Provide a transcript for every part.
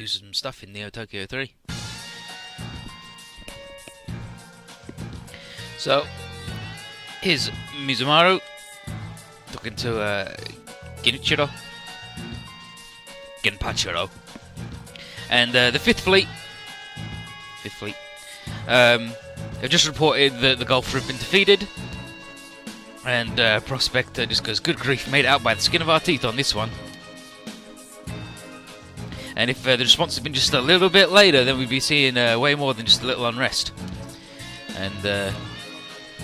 do some stuff in Neo Tokyo 3. So, here's Mizumaru talking to Genpachiro, and the Fifth Fleet have just reported that the Gulf have been defeated, and Prospector just goes, "Good grief, made it out by the skin of our teeth on this one." And if the response had been just a little bit later, then we'd be seeing way more than just a little unrest. And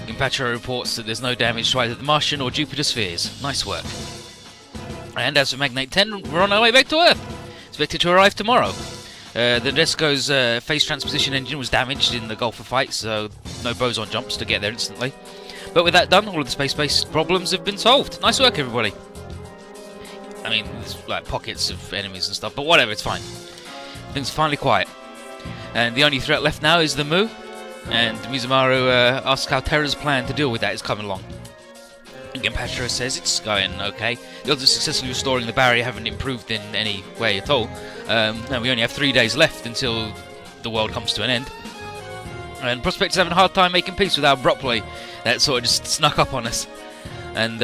Genpachiro reports that there's no damage to either the Martian or Jupiter spheres. Nice work. And as for Magnate 10, we're on our way back to Earth. Expected to arrive tomorrow. The Desco's phase transposition engine was damaged in the Gulf of fight, so no boson jumps to get there instantly. But with that done, all of the space-based problems have been solved. Nice work, everybody. I mean, there's like pockets of enemies and stuff, but whatever, it's fine. Things are finally quiet. And the only threat left now is the Mu. And Mizumaru asks how Terra's plan to deal with that is coming along. And Genpachiro says it's going okay. The odds of successfully restoring the barrier haven't improved in any way at all. And we only have 3 days left until the world comes to an end. And Prospector's having a hard time making peace with how abruptly that sort of just snuck up on us. And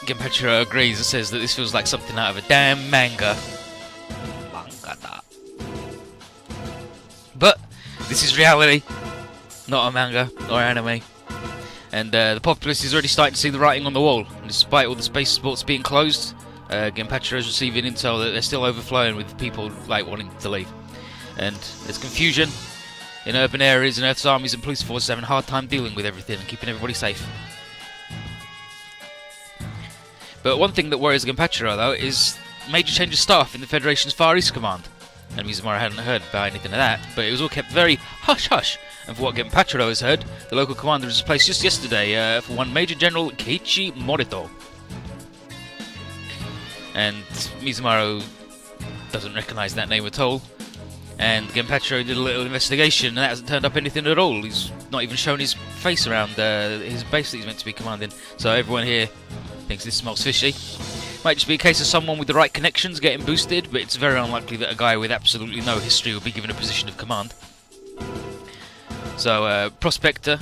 Genpachiro agrees and says that this feels like something out of a damn manga. Mangata. But this is reality, not a manga or anime. And the populace is already starting to see the writing on the wall. And despite all the space sports being closed, Genpachiro is receiving intel that they're still overflowing with people like wanting to leave. And there's confusion in urban areas, and Earth's armies and police forces having a hard time dealing with everything and keeping everybody safe. But one thing that worries Genpachiro, though, is major change of staff in the Federation's Far East Command. And Mizumaru hadn't heard about anything of that, but it was all kept very hush-hush. And for what Genpachiro has heard, the local commander was replaced just yesterday for one Major General Keiichi Morito. And Mizumaru doesn't recognise that name at all. And Genpachiro did a little investigation, and that hasn't turned up anything at all. He's not even shown his face around his base that he's meant to be commanding. So everyone here thinks this smells fishy. Might just be a case of someone with the right connections getting boosted, but it's very unlikely that a guy with absolutely no history will be given a position of command. So Prospector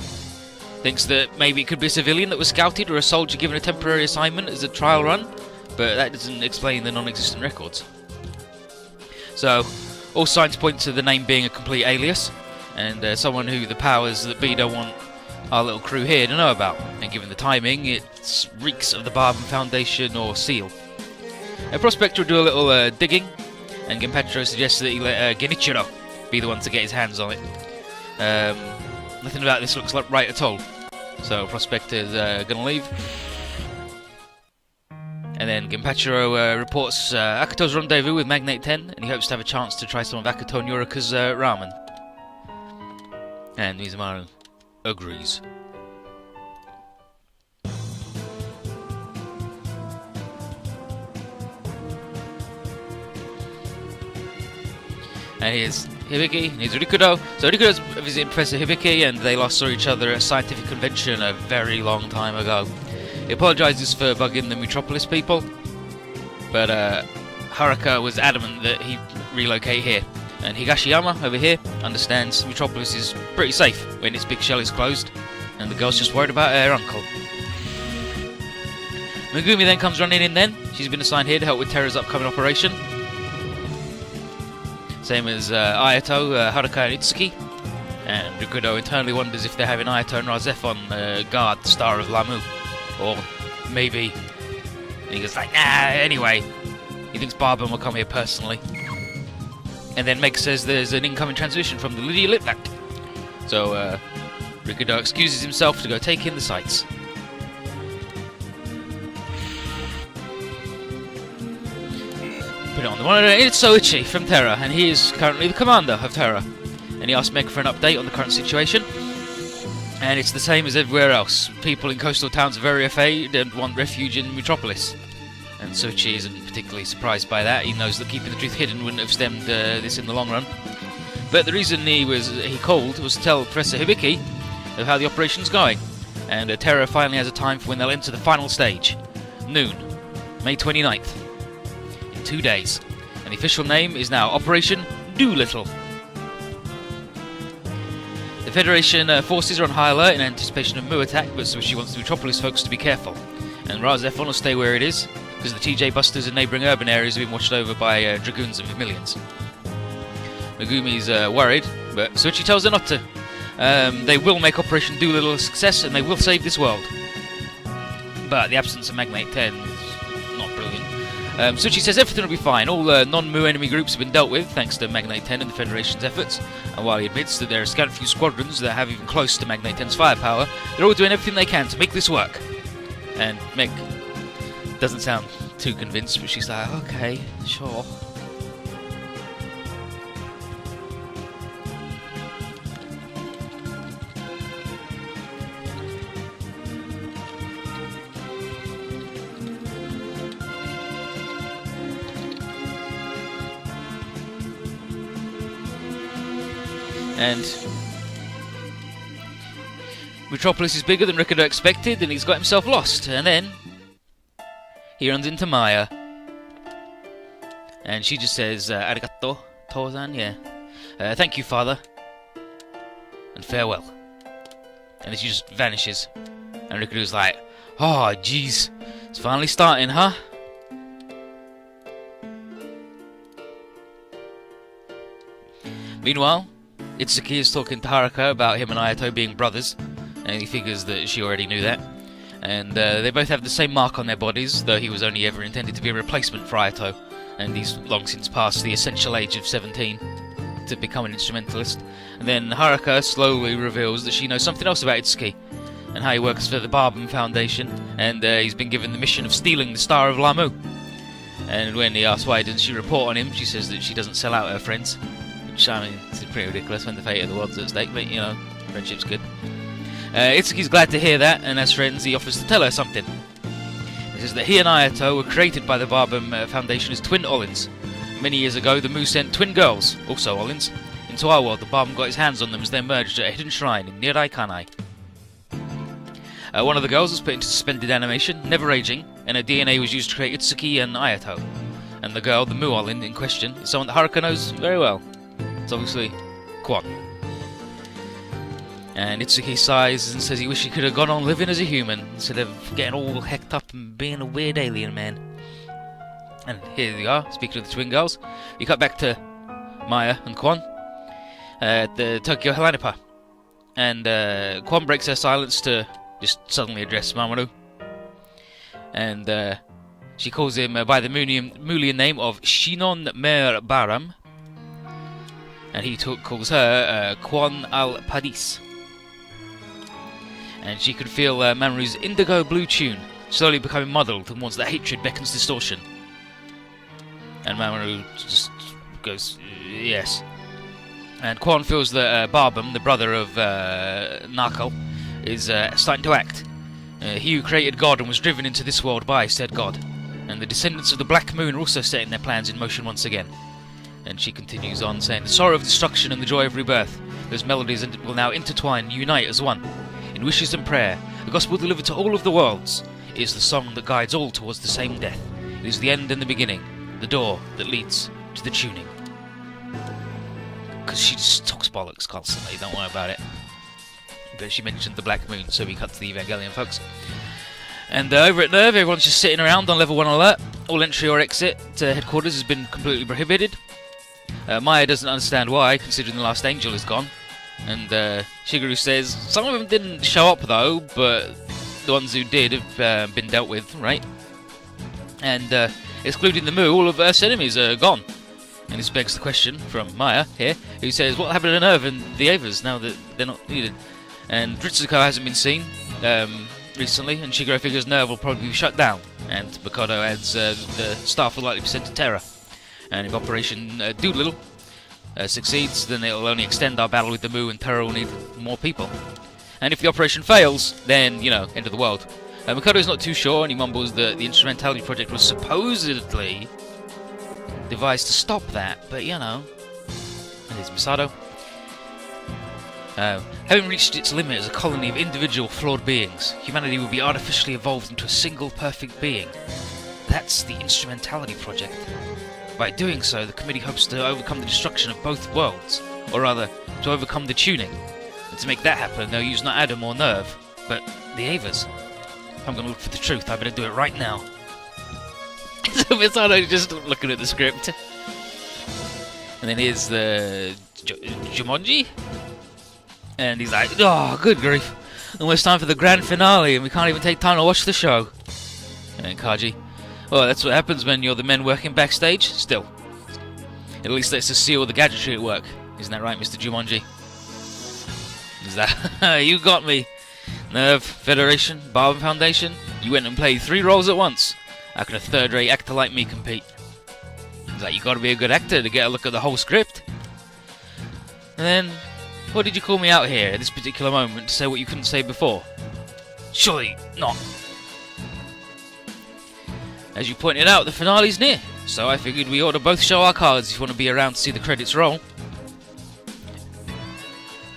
thinks that maybe it could be a civilian that was scouted or a soldier given a temporary assignment as a trial run, but that doesn't explain the non-existent records. So all signs point to the name being a complete alias, and someone who the powers that be don't want our little crew here to know about. And given the timing, it reeks of the Barben Foundation or SEAL. A Prospector will do a little digging, and Genpachiro suggests that he let Genichiro be the one to get his hands on it. Nothing about this looks like right at all. So Prospector's gonna leave. And then Genpachiro reports Akato's rendezvous with Magnate 10, and he hopes to have a chance to try some of Akato Nyorika's ramen. And Mizumaru agrees. And here's Hibiki, and here's Rikudo. So Rikudo's visiting Professor Hibiki, and they last saw each other at a scientific convention a very long time ago. He apologises for bugging the Metropolis people, but Haruka was adamant that he relocate here. And Higashiyama, over here, understands Metropolis is pretty safe when its big shell is closed, and the girl's just worried about her uncle. Megumi then comes running in then. She's been assigned here to help with Terra's upcoming operation. Same as Ayato, Haruka and Itsuki. And Rikudo internally wonders if they're having Ayato and Razef on guard, the star of Lamu. Or maybe... And he goes like, nah, anyway. He thinks Barben will come here personally. And then Meg says there's an incoming transmission from the Lydia Litvak. So Rikudo excuses himself to go take in the sights. Put it on the monitor. It's Soichi from Terra, and he is currently the commander of Terra. And he asks Meg for an update on the current situation. And it's the same as everywhere else. People in coastal towns are very afraid and want refuge in Metropolis. And Soichi isn't particularly surprised by that. He knows that keeping the truth hidden wouldn't have stemmed this in the long run. But the reason he called was to tell Professor Hibiki of how the operation's going. And Terra finally has a time for when they'll enter the final stage. Noon, May 29th. In 2 days. And the official name is now Operation Doolittle. The Federation forces are on high alert in anticipation of Mu attack, but so she wants the Metropolis folks to be careful. And Razef will stay where it is, because the TJ Busters in neighbouring urban areas have been watched over by dragoons of millions. Megumi's worried, but Suichi tells her not to. They will make Operation Doolittle a success, and they will save this world. But the absence of Magnate 10 is not brilliant. Suichi says everything will be fine. All non-Mu enemy groups have been dealt with, thanks to Magnate 10 and the Federation's efforts. And while he admits that there are a scant few squadrons that have even close to Magnate 10's firepower, they're all doing everything they can to make this work. And Meg doesn't sound too convinced, but she's like, okay, sure. And Metropolis is bigger than Ricardo expected, and he's got himself lost. And then he runs into Maya, and she just says, "Arigato, Tozan, yeah. Thank you, father, and farewell." And then she just vanishes. And Ricardo's like, "Oh, jeez, it's finally starting, huh?" Meanwhile, Itsuki is talking to Haruka about him and Ayato being brothers, and he figures that she already knew that. And they both have the same mark on their bodies, though he was only ever intended to be a replacement for Ayato, and he's long since passed the essential age of 17 to become an instrumentalist. And then Haruka slowly reveals that she knows something else about Itsuki, and how he works for the Barben Foundation, and he's been given the mission of stealing the Star of Lamu. And when he asks why doesn't she report on him, she says that she doesn't sell out her friends. Which, I mean, it's pretty ridiculous when the fate of the world's at stake, but, you know, friendship's good. Itsuki's glad to hear that, and as friends, he offers to tell her something. He says that he and Ayato were created by the Barben Foundation as twin Olins. Many years ago, the Mu sent twin girls, also Olins, into our world. The Barben got his hands on them as they emerged at a hidden shrine in Nirai Kanai. One of the girls was put into suspended animation, never aging, and her DNA was used to create Itsuki and Ayato. And the girl, the Mu Olin in question, is someone that Haruka knows very well. It's obviously Kwon. And Itsuki sighs and says he wishes he could have gone on living as a human instead of getting all hecked up and being a weird alien man. And here we are, speaking of the twin girls. We cut back to Maya and Kwon at the Tokyo Helanipa. And Kwon breaks her silence to just suddenly address Mamoru. And she calls him by the Mulian name of Shinon Mer Baram. And he calls her Kwon al-Padis. And she can feel Mamoru's indigo blue tune slowly becoming muddled towards that hatred beckons distortion. And Mamoru just goes, yes. And Kwon feels that Barben, the brother of Narkle, is starting to act. He who created God and was driven into this world by said God. And the descendants of the Black Moon are also setting their plans in motion once again. And she continues on saying, the sorrow of destruction and the joy of rebirth, those melodies will now intertwine and unite as one. In wishes and prayer, the gospel delivered to all of the worlds is the song that guides all towards the same death. It is the end and the beginning, the door that leads to the tuning. Because she just talks bollocks constantly, don't worry about it. But she mentioned the Black Moon, so we cut to the Evangelion folks. And over at Nerve, everyone's just sitting around on level 1 alert. All entry or exit to headquarters has been completely prohibited. Maya doesn't understand why, considering the last angel is gone. And Shigeru says, some of them didn't show up though, but the ones who did have been dealt with, right? And excluding the Mu, all of Earth's enemies are gone. And this begs the question from Maya here, who says, what happened to Nerve and the Avas now that they're not needed? And Ritsuko hasn't been seen recently, and Shigeru figures Nerve will probably be shut down. And Mikado adds the staff will likely be sent to Terra. And if Operation Doolittle succeeds, then it'll only extend our battle with the Mu, and Terra will need more people. And if the operation fails, then, you know, end of the world. Mikado's not too sure, and he mumbles that the instrumentality project was supposedly devised to stop that, but, you know, and there's Misato. Having reached its limit as a colony of individual flawed beings, humanity will be artificially evolved into a single perfect being. That's the instrumentality project. By doing so, the committee hopes to overcome the destruction of both worlds, or rather, to overcome the tuning. And to make that happen, they'll use not Adam or Nerve, but the Avas. If I'm gonna look for the truth, I better do it right now. So Misano's just looking at the script. And then here's the Jumonji. And he's like, oh, good grief. Almost time for the grand finale and we can't even take time to watch the show. And Kaji, well, that's what happens when you're the men working backstage. Still, at least let's just see all the gadgetry at work. Isn't that right, Mr. Jumonji? Is that... You got me. Nerve, Federation, Barben Foundation. You went and played 3 roles at once. How can a third-rate actor like me compete? He's like, you gotta be a good actor to get a look at the whole script. And then, what did you call me out here at this particular moment to say what you couldn't say before? Surely not. As you pointed out, the finale's near, so I figured we ought to both show our cards if you want to be around to see the credits roll.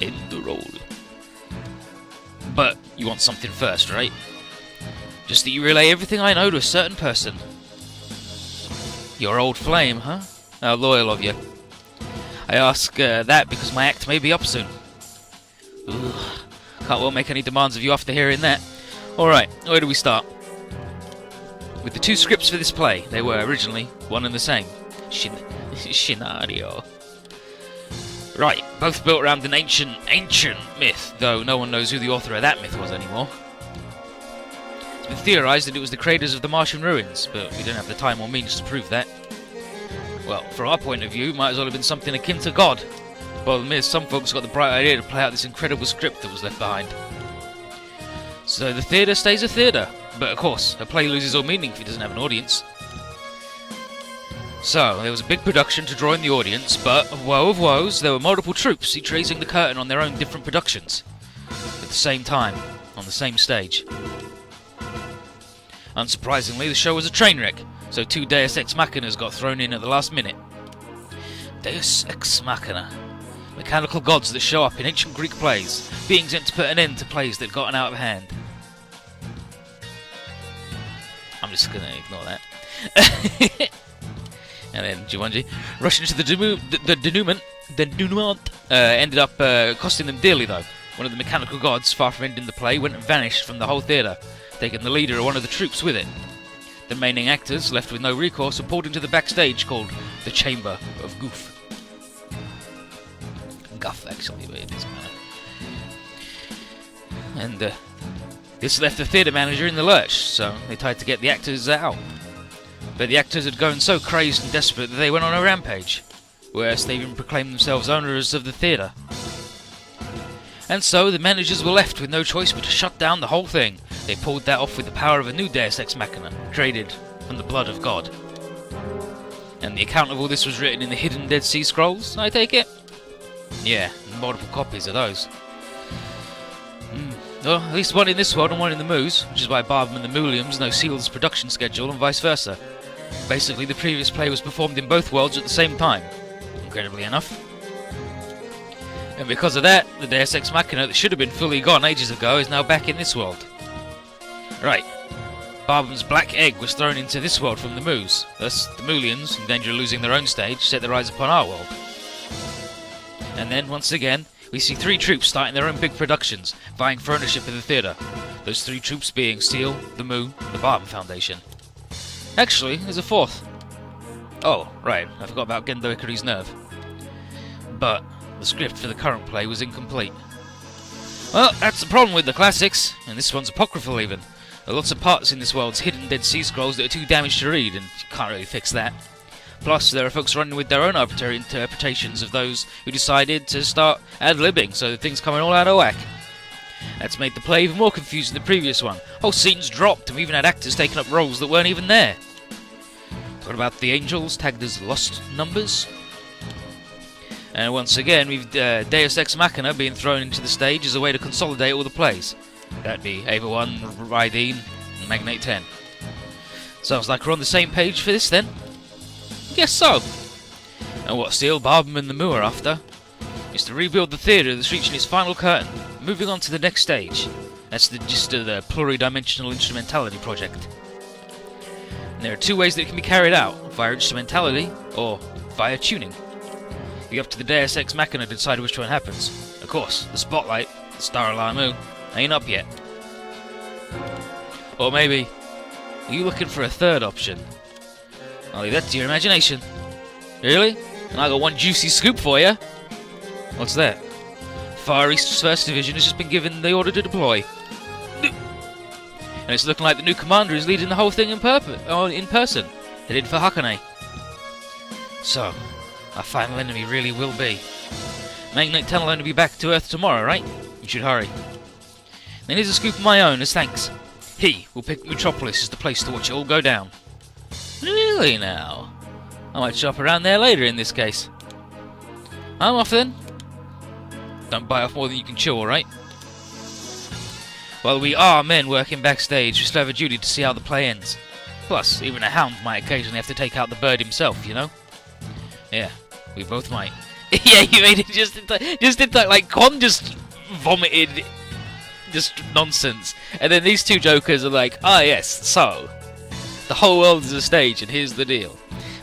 End the roll. But you want something first, right? Just that you relay everything I know to a certain person. Your old flame, huh? How loyal of you. I ask that because my act may be up soon. Ugh. Can't well make any demands of you after hearing that. Alright, where do we start? With the 2 scripts for this play, they were originally one and the same. Scenario. Right, both built around an ancient myth, though no one knows who the author of that myth was anymore. It's been theorised that it was the creators of the Martian ruins, but we don't have the time or means to prove that. Well, from our point of view, it might as well have been something akin to God. The problem is, some folks got the bright idea to play out this incredible script that was left behind. So the theatre stays a theatre, but of course, a play loses all meaning if it doesn't have an audience. So, there was a big production to draw in the audience, but, woe of woes, there were multiple troupes, each raising the curtain on their own different productions. At the same time, on the same stage. Unsurprisingly, the show was a train wreck, so 2 Deus Ex Machinas got thrown in at the last minute. Deus Ex Machina. Mechanical gods that show up in ancient Greek plays, beings meant to put an end to plays that had gotten out of hand. I'm just gonna ignore that. And then Jumanji, rushing into the denouement, ended up costing them dearly though. One of the mechanical gods, far from ending the play, went and vanished from the whole theatre, taking the leader of one of the troops with it. The remaining actors, left with no recourse, were pulled into the backstage called the Chamber of Goof. Guff, actually, but it doesn't matter. And this left the theatre manager in the lurch, so they tried to get the actors out. But the actors had gone so crazed and desperate that they went on a rampage, whereas they even proclaimed themselves owners of the theatre. And so the managers were left with no choice but to shut down the whole thing. They pulled that off with the power of a new Deus Ex Machina, created from the blood of God. And the account of all this was written in the hidden Dead Sea Scrolls, I take it? Yeah, multiple copies of those. Well, at least one in this world and one in the Moos, which is why Barben and the Muliums know Seal's production schedule and vice versa. Basically, the previous play was performed in both worlds at the same time, incredibly enough. And because of that, the Deus Ex Machina that should have been fully gone ages ago is now back in this world. Right, Barben's black egg was thrown into this world from the Moos, thus the Mulians, in danger of losing their own stage, set their eyes upon our world. And then, once again, we see 3 troupes starting their own big productions, vying for ownership of the theatre. Those 3 troupes being Seal, the Moo, the Barben Foundation. Actually, there's a 4th. Oh, right, I forgot about Gendo Ikari's Nerve. But the script for the current play was incomplete. Well, that's the problem with the classics, and this one's apocryphal even. There are lots of parts in this world's hidden Dead Sea Scrolls that are too damaged to read, and you can't really fix that. Plus, there are folks running with their own arbitrary interpretations of those who decided to start ad-libbing, so things coming all out of whack. That's made the play even more confusing than the previous one. Whole scenes dropped, and we even had actors taking up roles that weren't even there. What about the angels, tagged as lost numbers? And once again, we've Deus Ex Machina being thrown into the stage as a way to consolidate all the plays. That'd be Ava 1, Rydeen, and Magnate 10. Sounds like we're on the same page for this then. Guess so. And what Seal, Barben and the Moo are after is to rebuild the theatre that's reaching its final curtain, moving on to the next stage. That's the gist of the pluridimensional instrumentality project. And there are two ways that it can be carried out, via instrumentality or via tuning. It'll be up to the Deus Ex Machina to decide which one happens. Of course, the Spotlight, the Star of Lamu, ain't up yet. Or maybe, are you looking for a third option? I'll leave that to your imagination. Really? And I got one juicy scoop for you. What's that? Far East's 1st Division has just been given the order to deploy. And it's looking like the new commander is leading the whole thing in person, headed for Hakone. So, our final enemy really will be. Magnet Tunnel will only be back to Earth tomorrow, right? You should hurry. Then here's a scoop of my own as thanks. He will pick Metropolis as the place to watch it all go down. Really now? I might shop around there later in this case. I'm off then. Don't bite off more than you can chew, alright? While we are men working backstage, we still have a duty to see how the play ends. Plus, even a hound might occasionally have to take out the bird himself, you know? Yeah, we both might. Yeah, you made it just in time. Like, Con just vomited just nonsense. And then these two jokers are like, ah yes, so, the whole world is a stage, and here's the deal.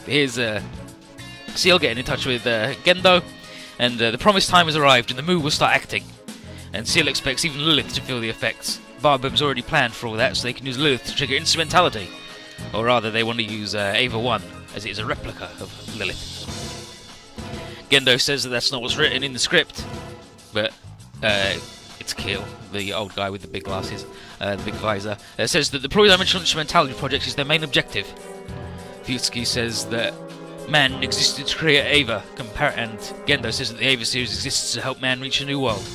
Here's, Seal getting in touch with Gendo, and the promised time has arrived, and the Mu will start acting. And Seal expects even Lilith to feel the effects. Barbum's already planned for all that, so they can use Lilith to trigger instrumentality. Or rather, they want to use Ava 1, as it is a replica of Lilith. Gendo says that that's not what's written in the script, but it's Keel, the old guy with the big glasses, the big visor, says that the Pro-Dimensional Instrumentality Project is their main objective. Fusky says that man existed to create Ava, and Gendo says that the Ava series exists to help man reach a new world.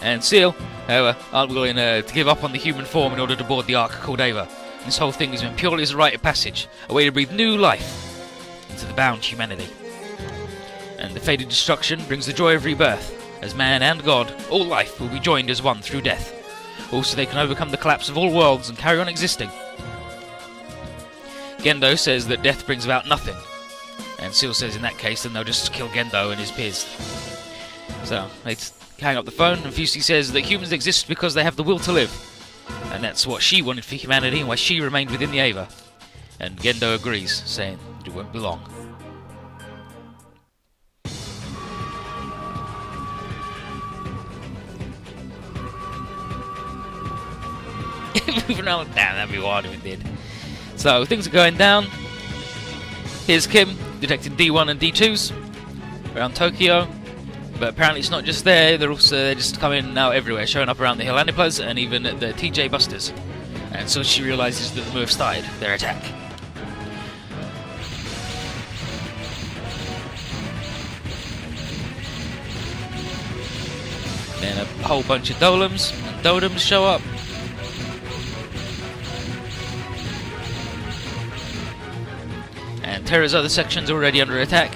And Seal, however, aren't willing to give up on the human form in order to board the Ark called Ava. This whole thing has been purely as a rite of passage, a way to breathe new life into the bound humanity. And the fated destruction brings the joy of rebirth, as man and God, all life, will be joined as one through death. Also, they can overcome the collapse of all worlds and carry on existing. Gendo says that death brings about nothing, and Seal says in that case then they'll just kill Gendo and his peers. So, they hang up the phone, and Fusey says that humans exist because they have the will to live, and that's what she wanted for humanity and why she remained within the Ava. And Gendo agrees, saying that it won't be long. Moving on, damn, that'd be wild if it did. So things are going down. Here's Kim detecting D1 and D2s around Tokyo, but apparently it's not just there. They're just coming out everywhere, showing up around the Hellanipas and even at the TJ Busters. And so she realizes that the Mu have started their attack. Then a whole bunch of Dolems and Dodems show up. And Terra's other sections are already under attack,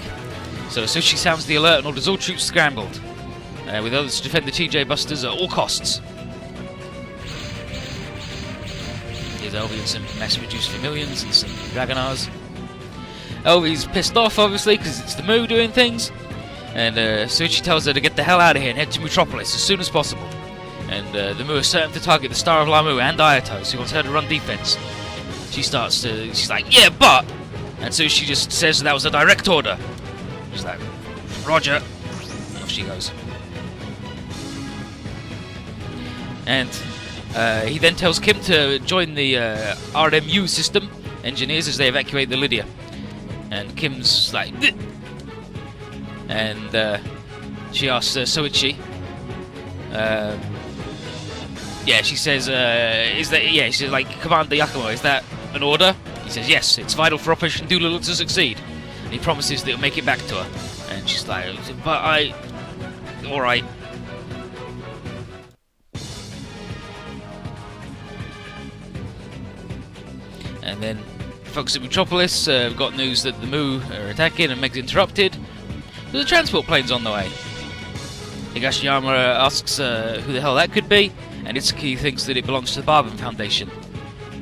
so Sushi sounds the alert and orders all troops scrambled, with others to defend the TJ Busters at all costs. Here's Elvie and some mass-reduced Vermilions and some Dragonars. Elvie's pissed off, obviously, because it's the Mu doing things, and Sushi tells her to get the hell out of here and head to Metropolis as soon as possible. And the Mu is certain to target the Star of Lamu and Ayato, so he wants her to run defense. She's like, yeah, but... And so she just says that was a direct order. She's like, Roger. Off she goes. And he then tells Kim to join the RMU system engineers as they evacuate the Lydia. And Kim's like, bleh. And she asks Soichi. Yeah, she says, is that, yeah, she's like, Commander Yakumo, is that an order? He says, yes, it's vital for Operation Doolittle to succeed. And he promises that he'll make it back to her. And she's like, but alright. And then, folks at Metropolis have got news that the Mu are attacking and Meg's interrupted. There's a transport plane's on the way. Higashiyama asks who the hell that could be, and Itsuki thinks that it belongs to the Barbum Foundation.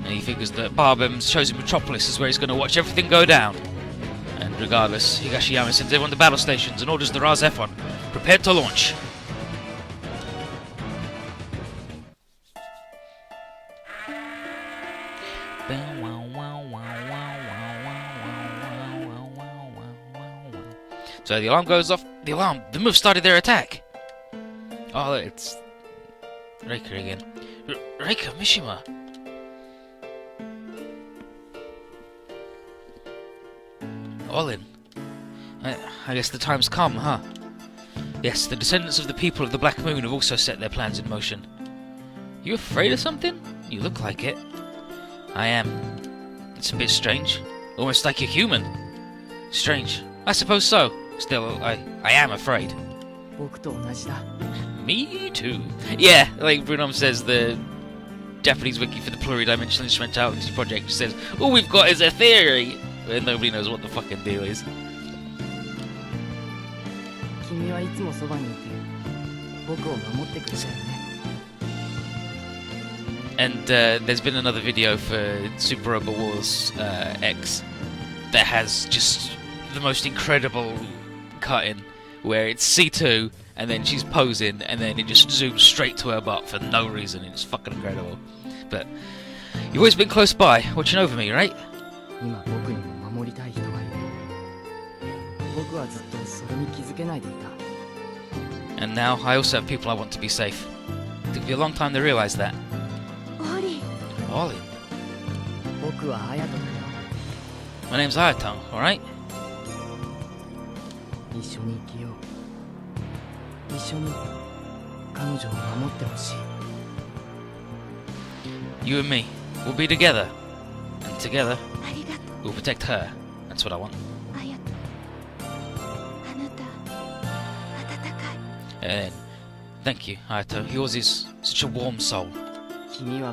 And he figures that Barbum's chosen Metropolis is where he's going to watch everything go down. And regardless, Higashiyama sends everyone to battle stations and orders the Raz F1 prepared to launch. So the alarm goes off. The move started their attack. Oh, it's Reika again. Reika, Mishima. All in. I guess the time's come, huh? Yes, the descendants of the people of the Black Moon have also set their plans in motion. You afraid of something? You look like it. I am. It's a bit strange. Almost like you're human. Strange. I suppose so. Still, I am afraid. Me too. Yeah, like Brunom says, the Japanese wiki for the Pluridimensional Instrumentality Project says, all we've got is a theory! And nobody knows what the fucking deal is. And there's been another video for Super Robot Wars X that has just the most incredible cut-in, where it's C2 and then she's posing and then it just zooms straight to her butt for no reason. It's fucking incredible. But you've always been close by, watching over me, right? And now I also have people I want to be safe. It took me a long time to realize that. Ollie. My name's Ayato, alright? You and me, we'll be together. And together, we'll protect her. That's what I want. And thank you, Ayato. Yours is such a warm soul. You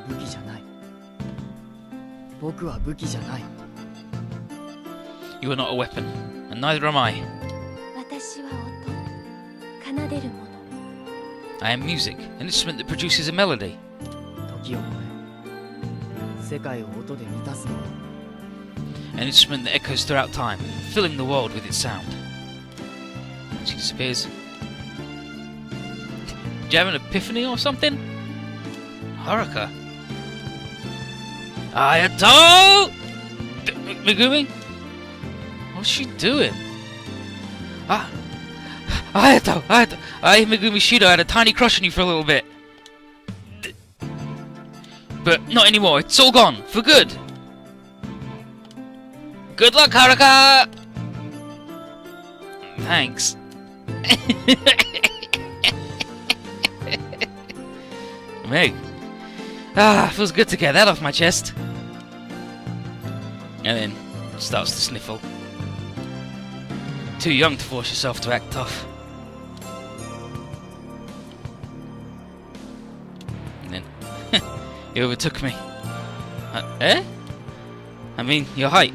are not a weapon, and neither am I. I am music, an instrument that produces a melody. An instrument that echoes throughout time, filling the world with its sound. She disappears. Do you have an epiphany or something? Haruka? Ayato! Megumi? What's she doing? Ayato! Megumi Shido, I had a tiny crush on you for a little bit. But not anymore, it's all gone, for good. Good luck, Haruka! Thanks. Meg. Feels good to get that off my chest. And then starts to sniffle. Too young to force yourself to act tough. And then he overtook me. Eh? I mean, your height.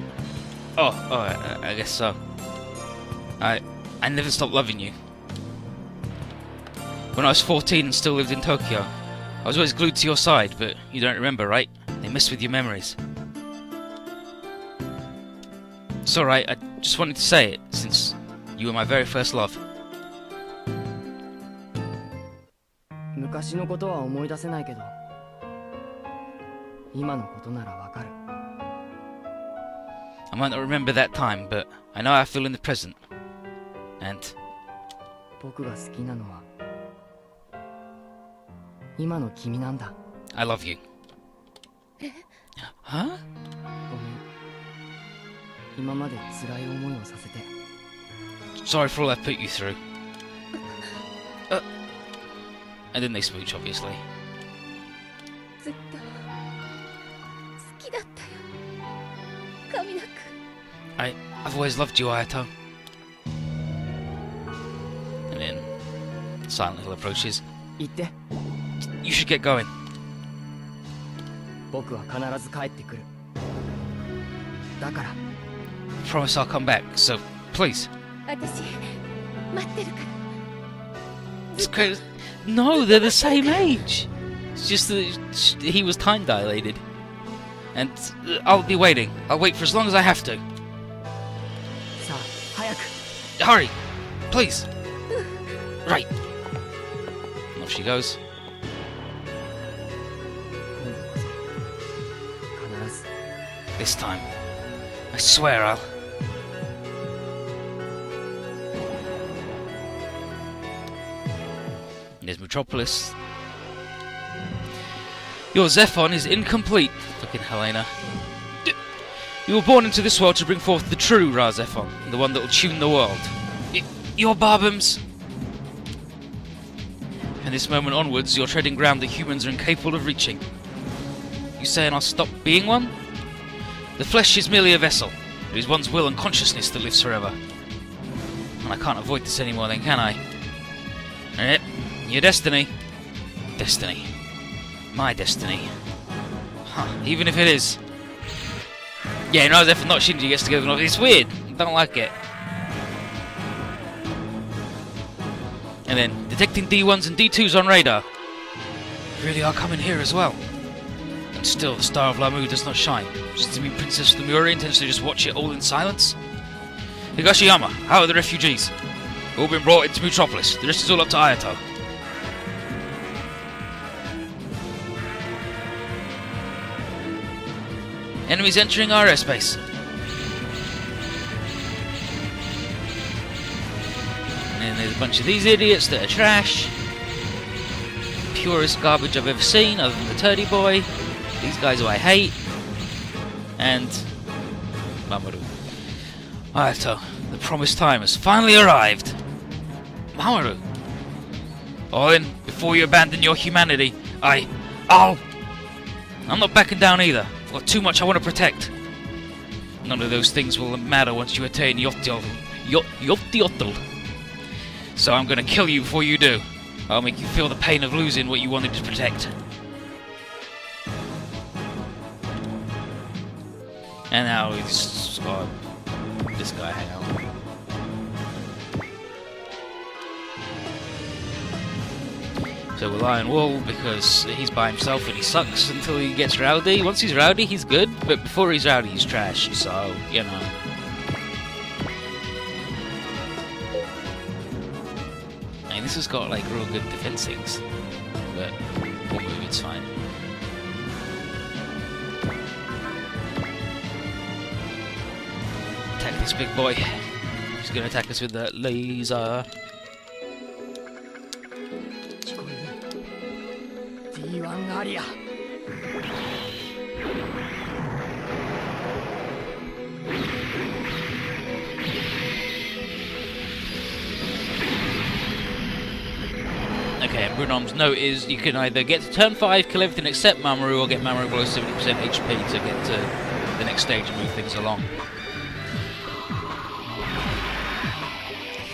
I guess so. I never stopped loving you. When I was 14 and still lived in Tokyo, I was always glued to your side, but you don't remember, right? They mess with your memories. It's alright, I just wanted to say it, since you were my very first love. I might not remember that time, but I know how I feel in the present. And I love you. Huh? Sorry for all I put you through. And then they smooch, obviously. I've always loved you, Ayato. And then Silent Hill approaches. You should get going. Promise I'll come back, so please. It's crazy. No, they're the same age. It's just that he was time dilated. And I'll be waiting. I'll wait for as long as I have to. Hurry! Please! Right. And off she goes. This time. I swear I'll... There's Metropolis. Your Zephon is incomplete. Fucking Helena. You were born into this world to bring forth the true Ra Zephon, the one that will tune the world. Your Barbams! From this moment onwards, you're treading ground that humans are incapable of reaching. You saying I'll stop being one? The flesh is merely a vessel. It is one's will and consciousness that lives forever. And I can't avoid this anymore then, can I? Your destiny. Destiny. My destiny. Huh, even if it is. Yeah, no, if not Shinji gets together, it's weird. I don't like it. And then, detecting D1s and D2s on radar. Really are coming here as well. And still, the Star of Lamu does not shine. Just to mean Princess Lemuri intends to just watch it all in silence? Higashiyama, how are the refugees? All been brought into Metropolis. The rest is all up to Ayato. Enemies entering our airspace. And then there's a bunch of these idiots that are trash. Purest garbage I've ever seen, other than the Turdy Boy. These guys who I hate. And Mamoru. Ayato, the promised time has finally arrived. Mamoru. Oh, then, before you abandon your humanity, I'm not backing down either. I've got too much I want to protect. None of those things will matter once you attain Yotiotl. So I'm gonna kill you before you do. I'll make you feel the pain of losing what you wanted to protect. And now he's got this guy hang out. So we'll lie on wall because he's by himself and he sucks until he gets rowdy. Once he's rowdy, he's good, but before he's rowdy, he's trash. So, you know. I mean, this has got like real good defense things, but we'll move, it's fine. Attack this big boy. He's gonna attack us with that laser. Okay, and Brunom's note is you can either get to turn 5, kill everything except Mamoru, or get Mamoru below 70% HP to get to the next stage and move things along.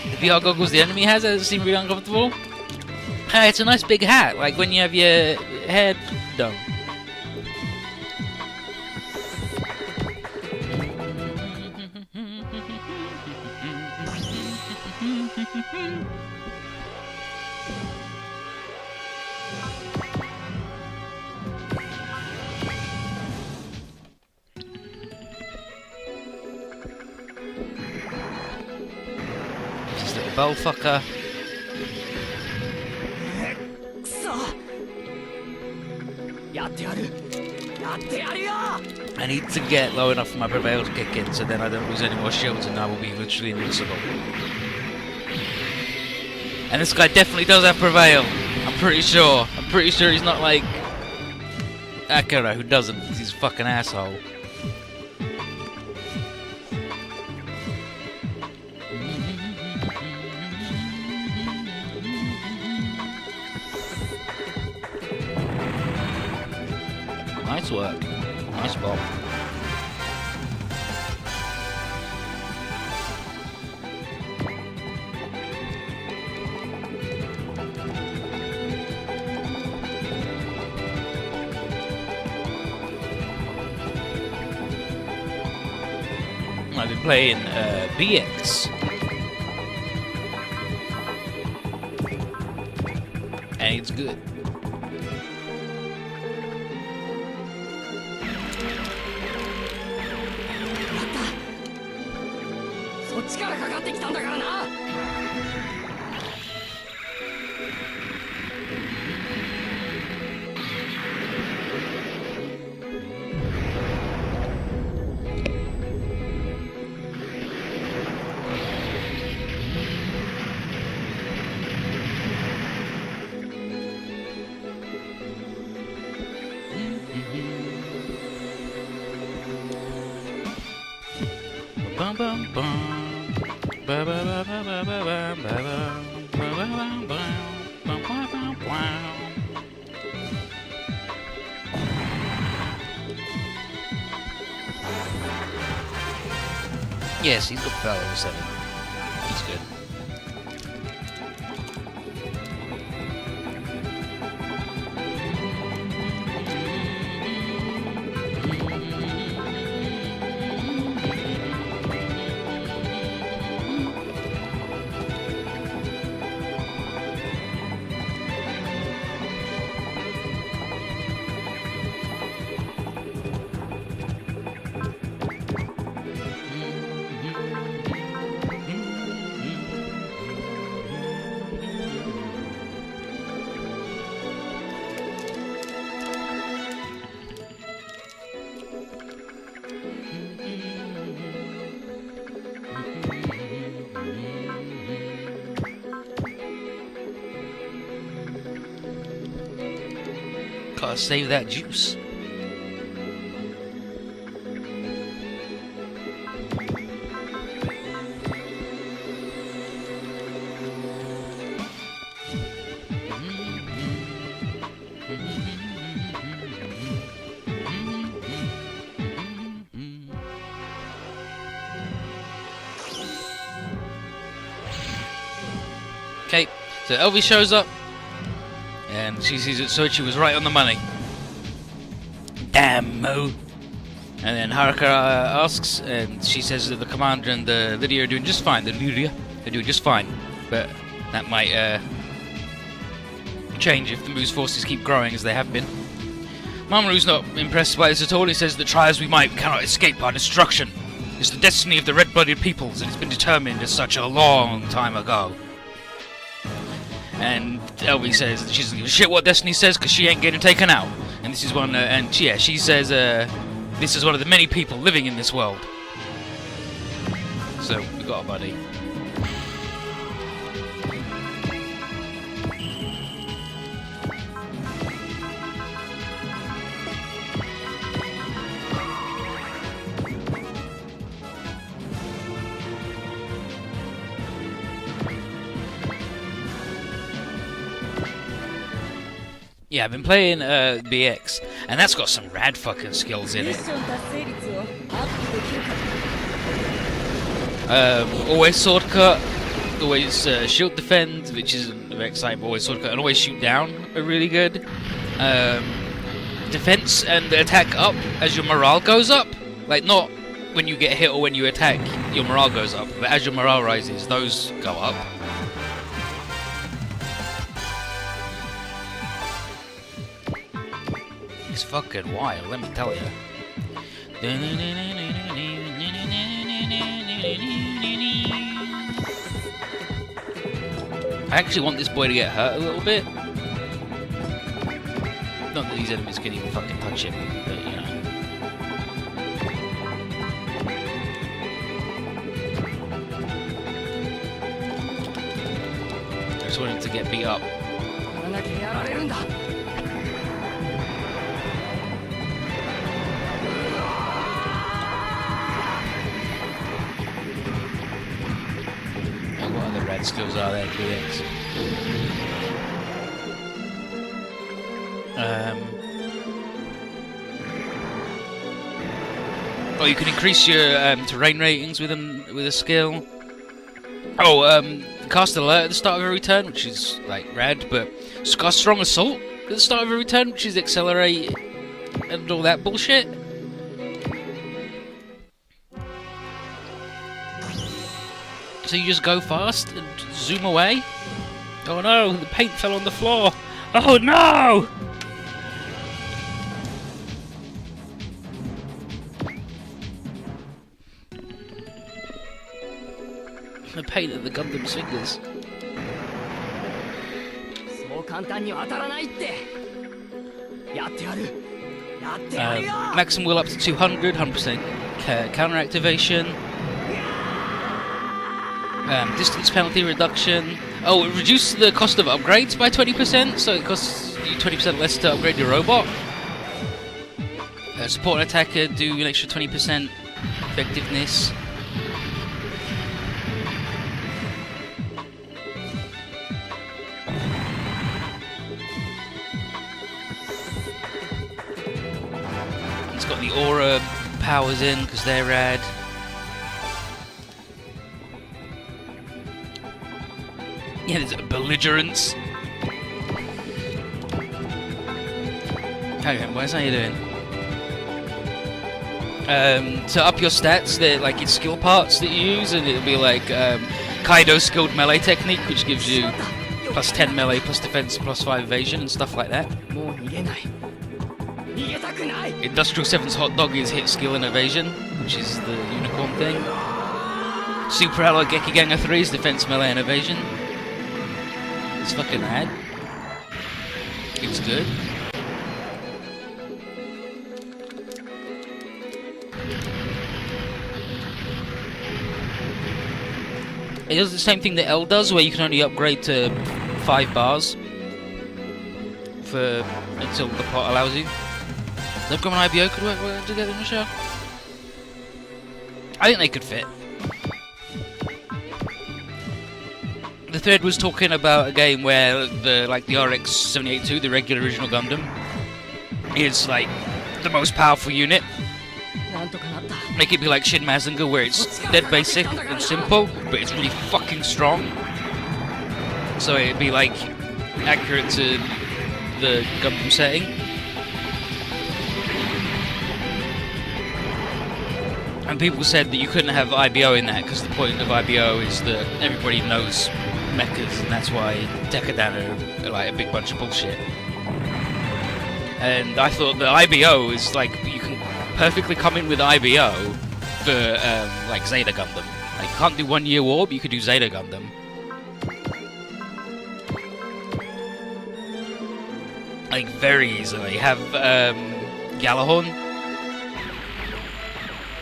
The VR goggles the enemy has, does it seem really uncomfortable? It's a nice big hat, like when you have your hair done. This little bell fucker. I need to get low enough for my prevail to kick in, so then I don't lose any more shields and I will be literally invincible. And this guy definitely does have prevail. I'm pretty sure. I'm pretty sure he's not like Akira, who doesn't. He's a fucking asshole. Nice work. Nice ball. I've been playing BX. And it's good. Bum bum bum. Ba ba ba ba ba ba ba ba ba ba ba ba ba ba. Yes, he's got power over 7. He's good. Gotta save that juice. Okay, so Elvie shows up, and she sees that Soichi was right on the money. Damn, Mo! And then Haruka asks, and she says that the commander and the Lydia are doing just fine. The Lydia are doing just fine, but that might change if the Mu's forces keep growing as they have been. Mamoru's not impressed by this at all. He says that try as we might, we cannot escape our destruction. It's the destiny of the red-blooded peoples, and it's been determined as such a long time ago. And Elvie says that she doesn't give a shit what Destiny says because she ain't getting taken out. And this is one, she says this is one of the many people living in this world. So we got a buddy. Yeah, I've been playing BX, and that's got some rad fucking skills in it. Always sword cut, always shield defend, which isn't very exciting, but always sword cut, and always shoot down are really good. Defense and attack up as your morale goes up. Like, not when you get hit or when you attack, your morale goes up, but as your morale rises, those go up. It's fucking wild, let me tell you. I actually want this boy to get hurt a little bit. Not that these enemies can even fucking touch him, but you know. I just want him to get beat up. And what other red skills are there, QX? Oh, you can increase your terrain ratings with a skill. Oh, cast alert at the start of every turn, which is like rad, but cast strong assault at the start of every turn, which is accelerate and all that bullshit. So you just go fast and zoom away. Oh no, the paint fell on the floor. Oh no! The paint of the Gundam's fingers. Maximum will up to 200, 100% counter activation. Distance penalty reduction. Oh, it reduces the cost of upgrades by 20%, so it costs you 20% less to upgrade your robot. Support and attacker do an extra 20% effectiveness. It's got the aura powers in because they're rad. Yeah, there's belligerence. Okay, boys, how you doing? To up your stats, they're like it's skill parts that you use, and it'll be like Kaido's skilled melee technique, which gives you plus 10 melee, plus defense, plus 5 evasion, and stuff like that. Industrial 7's hot dog is hit skill and evasion, which is the unicorn thing. Super Alloy Gekiganger 3 is defense, melee, and evasion. It's fucking rad. It's good. It does the same thing that L does, where you can only upgrade to 5 bars until the plot allows you. Lubcom and IBO could work together in the show. I think they could fit. The thread was talking about a game where the RX 782, the regular original Gundam, is like the most powerful unit. Make it be like Shin Mazinger, where it's dead basic and simple, but it's really fucking strong. So it'd be like accurate to the Gundam setting. And people said that you couldn't have IBO in that because the point of IBO is that everybody knows mechas, and that's why Decadan are like a big bunch of bullshit. And I thought that IBO is like, you can perfectly come in with IBO for like Zeta Gundam. Like, you can't do 1 Year War, but you could do Zeta Gundam. Like, very easily. Have Galahorn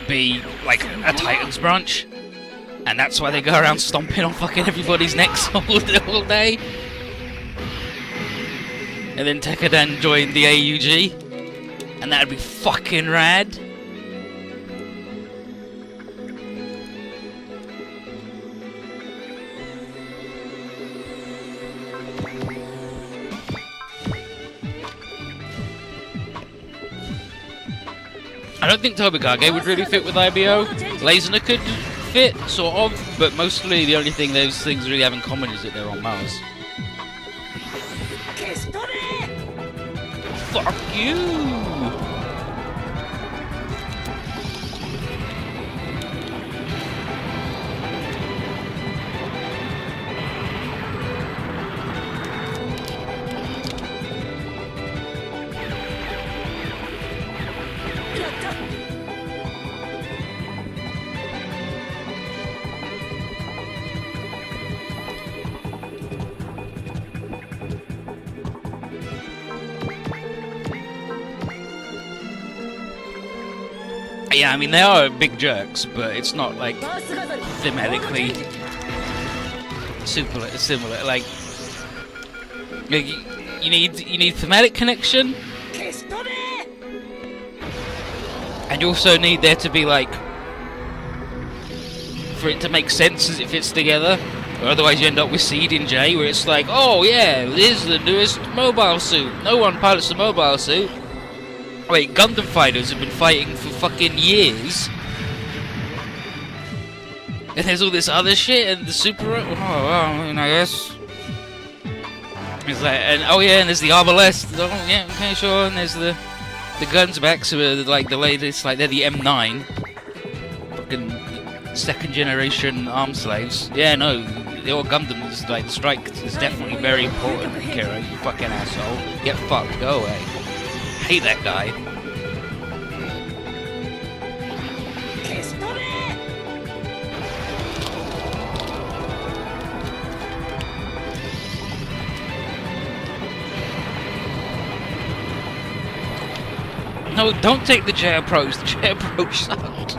be like a Titan's branch, and that's why they go around stomping on fucking everybody's necks all day. And then Tekadan joined the AUG, and that'd be fucking rad. I don't think Tobikage would really fit with IBO. Laserna could fit, sort of, but mostly the only thing those things really have in common is that they're on Mars. Fuck you! Yeah, I mean, they are big jerks, but it's not like thematically super similar. Like you need thematic connection, and you also need there to be like, for it to make sense as it fits together. Or otherwise you end up with Seed in J, where it's like, oh yeah, this is the newest mobile suit. No one pilots a mobile suit. Wait, Gundam fighters have been fighting for fucking years. And there's all this other shit, and the super... Oh, well, I mean, I guess. It's like, and oh yeah, and there's the Arbalest. Oh yeah, okay, sure, and there's the Gunsbacks, who are like the latest, like they're the M9. Fucking second generation arms slaves. Yeah, no, the old Gundam is like, the strike is definitely very important, Kira, you fucking asshole. Get fucked, go away. Hate that guy. No, don't take the J approach. The J approach sucked.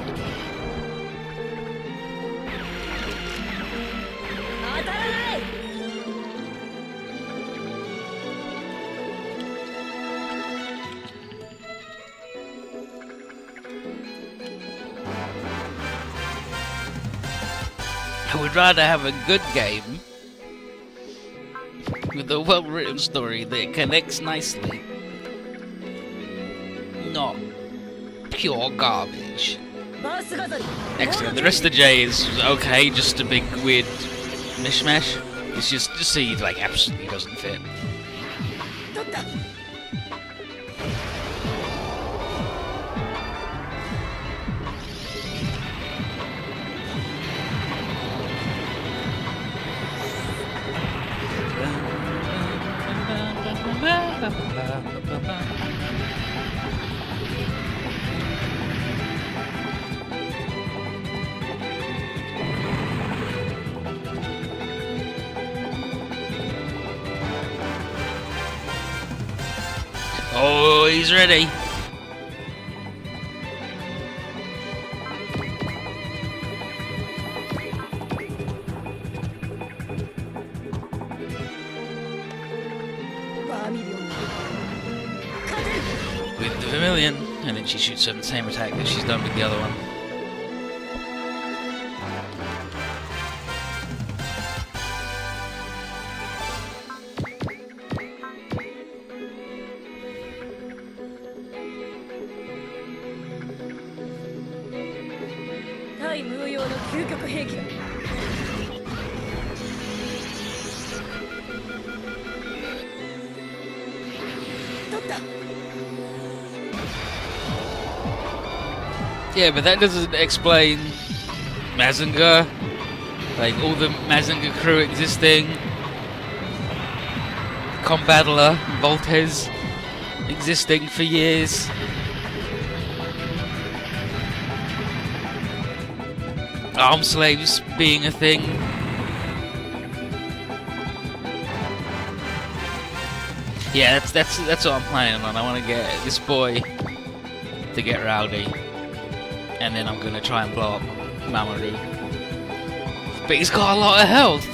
I would rather have a good game with a well-written story that connects nicely, not pure garbage. Next one, the rest of the J is okay, just a big weird mishmash. It's just see, like, absolutely doesn't fit. Oh, he's ready. With the Vermilion, and then she shoots her the same attack that she's done with the other one. Yeah, but that doesn't explain Mazinger, like all the Mazinger crew existing, Combattler, Voltez existing for years. Arm slaves being a thing. Yeah, that's what I'm planning on. I want to get this boy to get rowdy, and then I'm gonna try and blow up Mamoru. But he's got a lot of health.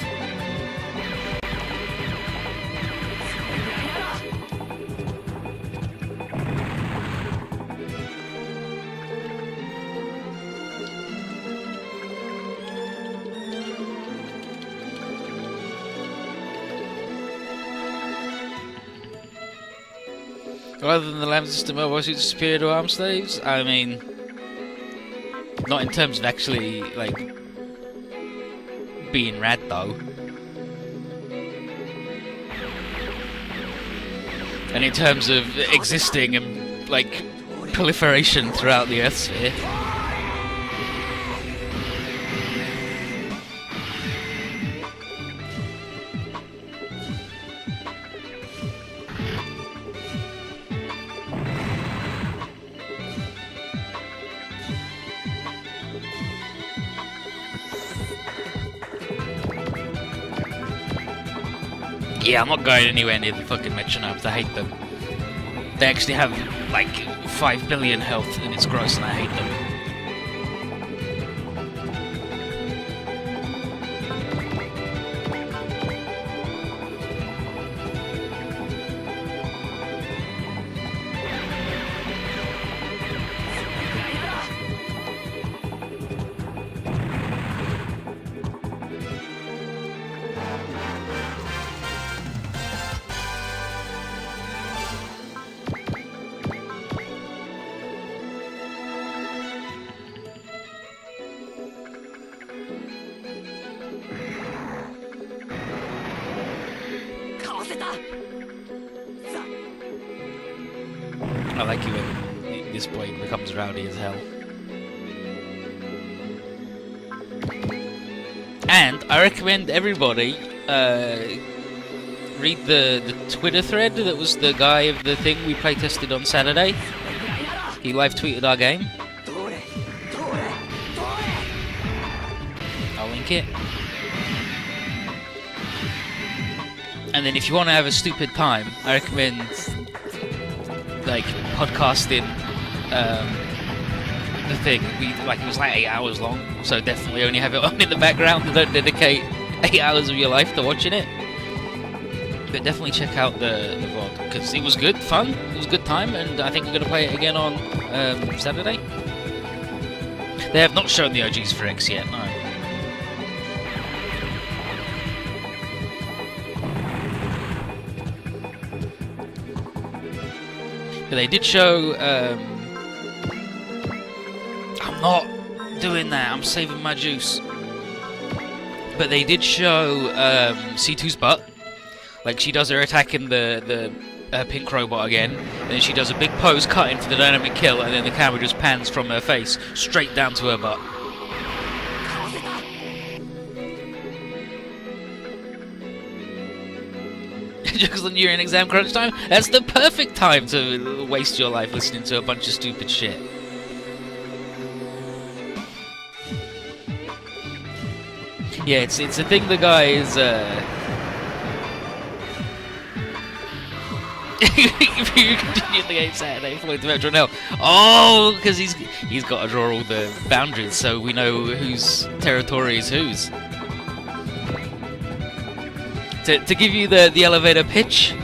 Rather than the LAM system, mobile suits superior to arm slaves? I mean, not in terms of actually, like, being rad though. And in terms of existing and, like, proliferation throughout the Earth sphere. Yeah, I'm not going anywhere near the fucking metronomes, I hate them. They actually have, like, 5 billion health and it's gross and I hate them. I like it when this boy becomes rowdy as hell. And I recommend everybody read the Twitter thread that was the guy of the thing we playtested on Saturday. He live tweeted our game. I'll link it. And then if you want to have a stupid time, I recommend, like, podcasting the thing. It was like 8 hours long, so definitely only have it on in the background and don't dedicate 8 hours of your life to watching it. But definitely check out the VOD, because it was good, fun, it was a good time, and I think we're going to play it again on Saturday. They have not shown the OGs for X yet, no. But they did show I'm not doing that. I'm saving my juice. But they did show C2's butt. Like, she does her attack in the pink robot again, and then she does a big pose cutting for the dynamic kill, and then the camera just pans from her face straight down to her butt. Just when you're in exam crunch time, that's the perfect time to waste your life listening to a bunch of stupid shit. Yeah, it's a thing the guy is if you continue the game Saturday, follow the Metro now. Oh, because he's got to draw all the boundaries so we know whose territory is whose. To give you the elevator pitch,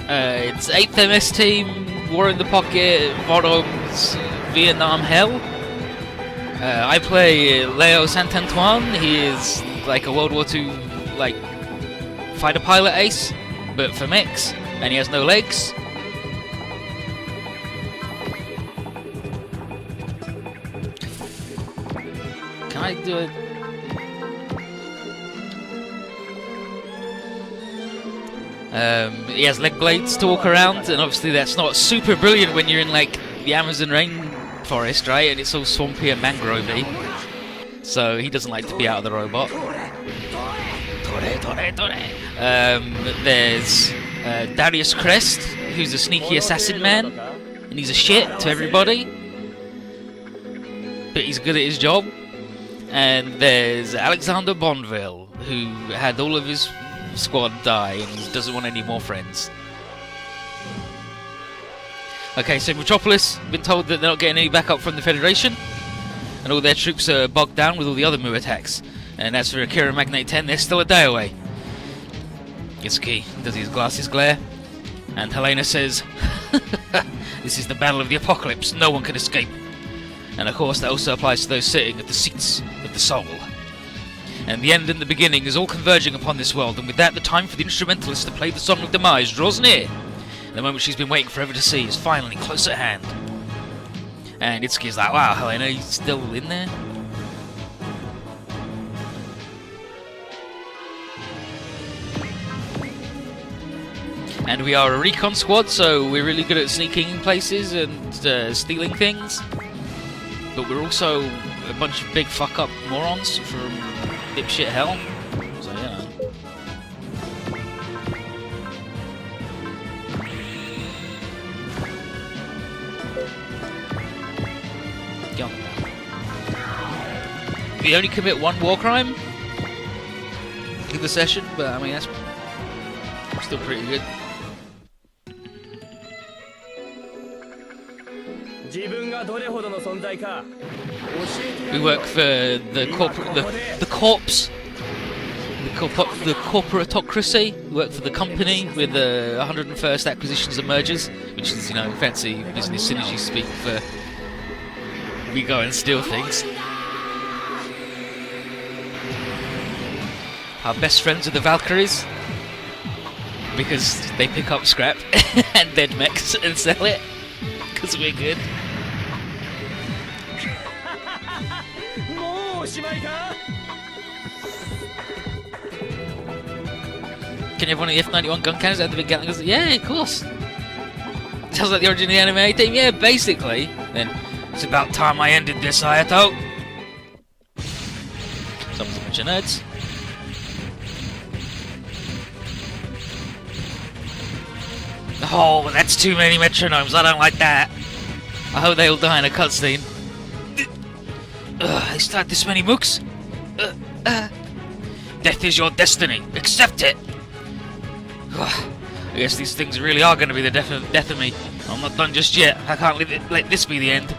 it's 8th MS team, War in the Pocket, Bottoms, Vietnam Hell. I play Leo Saint-Antoine. He is like a World War II like fighter pilot ace, but for mechs, and he has no legs. Can I do it? He has leg blades to walk around, and obviously that's not super brilliant when you're in like the Amazon rainforest, right? And it's all swampy and mangrovey. So he doesn't like to be out of the robot. There's Darius Crest, who's a sneaky assassin man, and he's a shit to everybody, but he's good at his job. And there's Alexander Bonville, who had all of his squad die and he doesn't want any more friends. Okay, so Metropolis, been told that they're not getting any backup from the Federation, and all their troops are bogged down with all the other Mu attacks. And as for Akira Magnate 10, they're still a day away. Itsuki does his glasses glare, and Helena says, "This is the battle of the apocalypse, no one can escape." And of course that also applies to those sitting at the seats of the soul. And the end and the beginning is all converging upon this world, and with that the time for the instrumentalist to play the song of demise draws near. The moment she's been waiting forever to see is finally close at hand. And Itsuki's like, "Wow, Helena, you still in there?" And we are a recon squad, so we're really good at sneaking in places and stealing things. But we're also a bunch of big fuck-up morons from dipshit hell. So, yeah. Go. We only commit one war crime in the session, but I mean, that's still pretty good. We work for the corporatocracy. We work for the company with the 101st acquisitions and mergers, which is, you know, fancy business synergy speak for we go and steal things. Our best friends are the Valkyries, because they pick up scrap and dead mechs and sell it, because we're good. Can you have one of the F91 gun cannons at the big Gatling guns? Yeah, of course. Sounds like the origin of the anime team. Yeah, basically. Then it's about time I ended this, Ayato. Someone's a bunch of nerds. Oh, that's too many metronomes. I don't like that. I hope they all die in a cutscene. They start this many mooks. Death is your destiny. Accept it. I guess these things really are going to be the death of me. I'm not done just yet. I can't let this be the end.